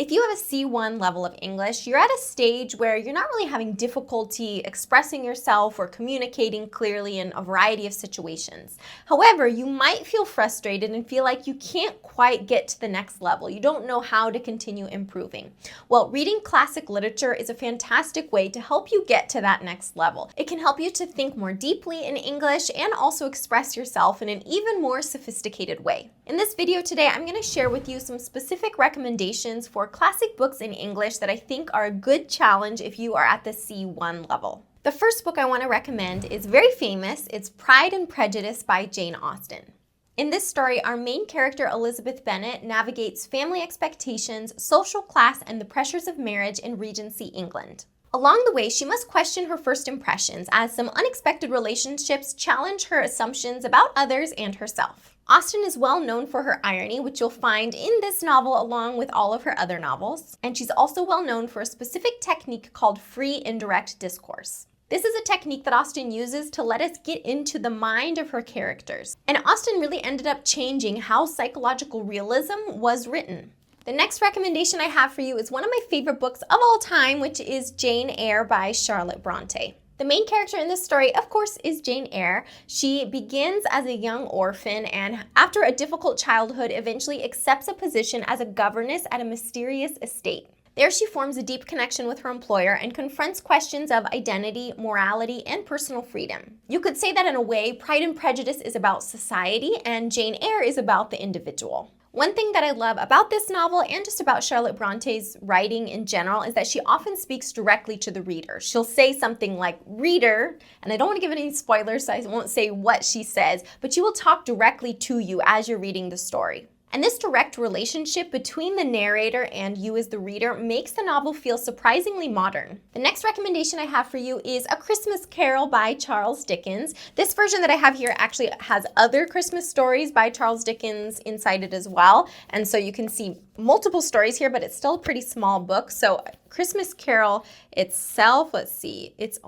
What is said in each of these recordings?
If you have a C1 level of English, you're at a stage where you're not really having difficulty expressing yourself or communicating clearly in a variety of situations. However, you might feel frustrated and feel like you can't quite get to the next level. You don't know how to continue improving. Well, reading classic literature is a fantastic way to help you get to that next level. It can help you to think more deeply in English and also express yourself in an even more sophisticated way. In this video today, I'm going to share with you some specific recommendations for classic books in English that I think are a good challenge if you are at the C1 level. The first book I want to recommend is very famous. It's Pride and Prejudice by Jane Austen. In this story, our main character, Elizabeth Bennet, navigates family expectations, social class, and the pressures of marriage in Regency England. Along the way, she must question her first impressions as some unexpected relationships challenge her assumptions about others and herself. Austen is well known for her irony, which you'll find in this novel along with all of her other novels. And she's also well known for a specific technique called free indirect discourse. This is a technique that Austen uses to let us get into the mind of her characters. And Austen really ended up changing how psychological realism was written. The next recommendation I have for you is one of my favorite books of all time, which is Jane Eyre by Charlotte Bronte. The main character in this story, of course, is Jane Eyre. She begins as a young orphan and after a difficult childhood eventually accepts a position as a governess at a mysterious estate. There she forms a deep connection with her employer and confronts questions of identity, morality, and personal freedom. You could say that in a way, Pride and Prejudice is about society and Jane Eyre is about the individual. One thing that I love about this novel and just about Charlotte Bronte's writing in general is that she often speaks directly to the reader. She'll say something like, "Reader," and I don't want to give any spoilers, so I won't say what she says, but she will talk directly to you as you're reading the story. And this direct relationship between the narrator and you as the reader makes the novel feel surprisingly modern. The next recommendation I have for you is A Christmas Carol by Charles Dickens. This version that I have here actually has other Christmas stories by Charles Dickens inside it as well. And so you can see multiple stories here, but it's still a pretty small book. So Christmas Carol itself, let's see, it's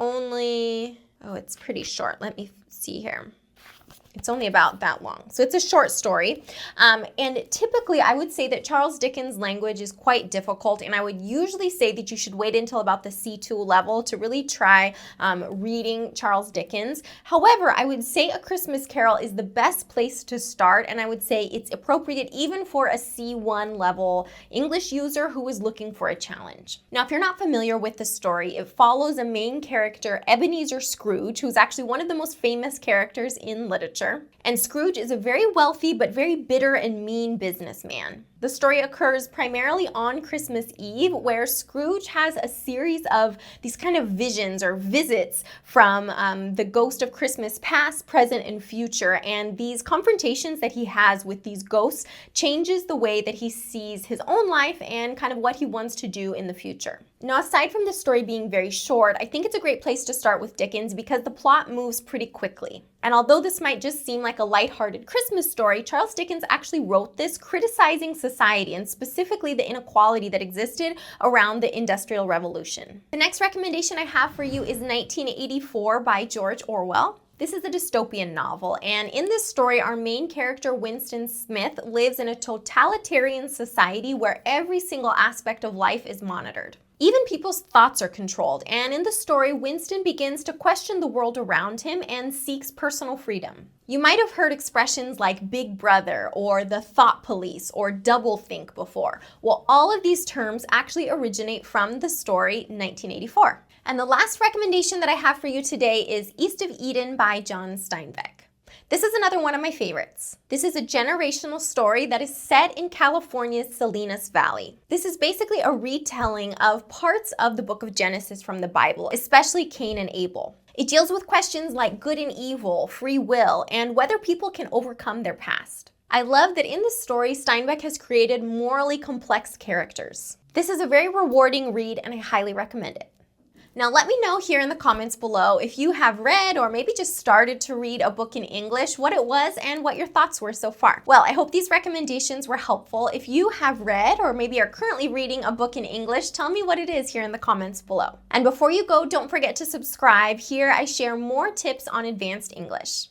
pretty short. Let me see here. It's only about that long. So it's a short story. And typically I would say that Charles Dickens' language is quite difficult, and I would usually say that you should wait until about the C2 level to really try reading Charles Dickens. However, I would say A Christmas Carol is the best place to start, and I would say it's appropriate even for a C1 level English user who is looking for a challenge. Now, if you're not familiar with the story, it follows a main character, Ebenezer Scrooge, who's actually one of the most famous characters in literature. And Scrooge is a very wealthy but very bitter and mean businessman. The story occurs primarily on Christmas Eve, where Scrooge has a series of these kind of visions or visits from the ghost of Christmas past, present, and future. And these confrontations that he has with these ghosts changes the way that he sees his own life and kind of what he wants to do in the future. Now, aside from the story being very short, I think it's a great place to start with Dickens because the plot moves pretty quickly. And although this might just seem like a lighthearted Christmas story, Charles Dickens actually wrote this criticizing society and specifically the inequality that existed around the Industrial Revolution. The next recommendation I have for you is 1984 by George Orwell. This is a dystopian novel, and in this story, our main character, Winston Smith, lives in a totalitarian society where every single aspect of life is monitored. Even people's thoughts are controlled, and in the story, Winston begins to question the world around him and seeks personal freedom. You might have heard expressions like Big Brother or the thought police or doublethink before. Well, all of these terms actually originate from the story 1984. And the last recommendation that I have for you today is East of Eden by John Steinbeck. This is another one of my favorites. This is a generational story that is set in California's Salinas Valley. This is basically a retelling of parts of the book of Genesis from the Bible, especially Cain and Abel. It deals with questions like good and evil, free will, and whether people can overcome their past. I love that in this story, Steinbeck has created morally complex characters. This is a very rewarding read, and I highly recommend it. Now let me know here in the comments below if you have read or maybe just started to read a book in English, what it was and what your thoughts were so far. Well, I hope these recommendations were helpful. If you have read or maybe are currently reading a book in English, tell me what it is here in the comments below. And before you go, don't forget to subscribe. Here I share more tips on advanced English.